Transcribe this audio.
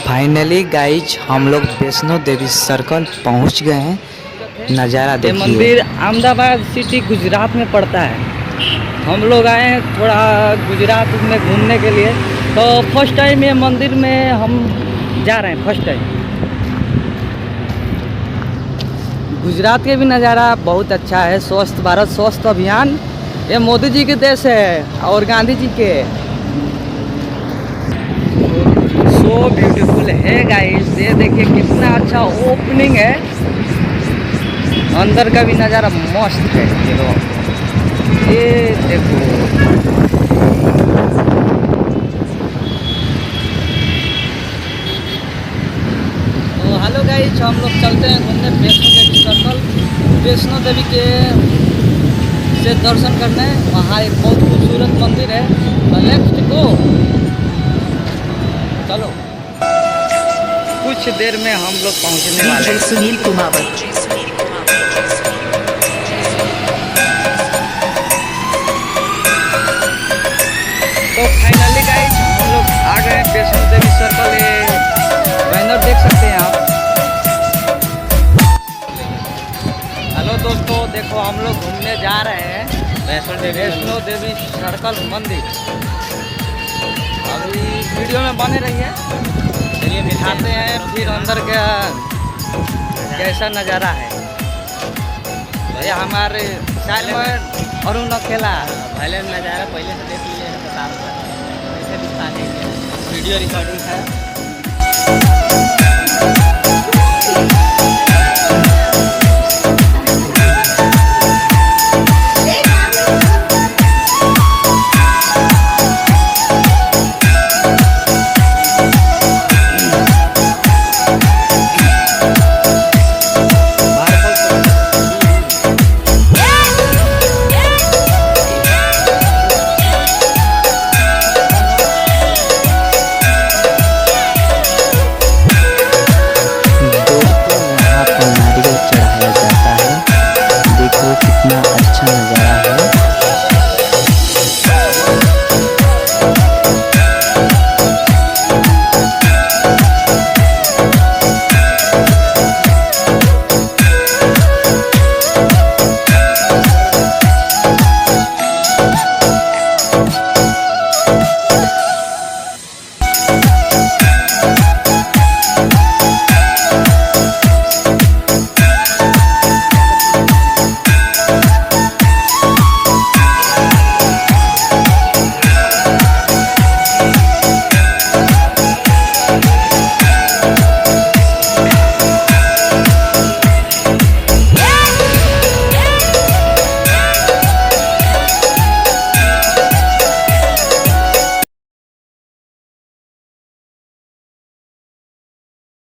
Finally guys हम लोग Vaishno Devi circle पहुंच गए हैं। नज़ारा ये देखिए। मंदिर अहमदाबाद सिटी गुजरात में पड़ता है। हम लोग आए हैं थोड़ा गुजरात में घूमने के लिए, तो फर्स्ट टाइम ये मंदिर में हम जा रहे हैं। फर्स्ट टाइम गुजरात के भी नज़ारा बहुत अच्छा है। स्वस्थ भारत स्वस्थ अभियान ये मोदी जी के देश है और गांधी जी के। सो ब्यूटीफुल है गाइस, ये देखिए कितना अच्छा ओपनिंग है। अंदर का भी नज़ारा मस्त है। ये देखो तो हेलो गाइस, हम लोग चलते हैं घूमने वैष्णो देवी सर्कल। वैष्णो देवी के से दर्शन करने, वहाँ एक बहुत खूबसूरत मंदिर है। लेट्स गो, चलो। कुछ देर में हम लोग पहुँचने वाले हैं। सुनील कुमावत। तो फाइनली गाइस हम लोग आ गए हैं वैष्णो देवी सर्कल। ये बैनर देख सकते हैं आप। हेलो दोस्तों, देखो हम लोग घूमने जा रहे हैं वैष्णो देवी सर्कल मंदिर। अभी वीडियो में बने रहिए, चलिए दिखाते हैं फिर अंदर का कैसा नज़ारा है। भैया हमारे साइड में अरुण अकेला पहले नज़ारा पहले से देख लीजिए, बता रहा वीडियो रिकॉर्डिंग है।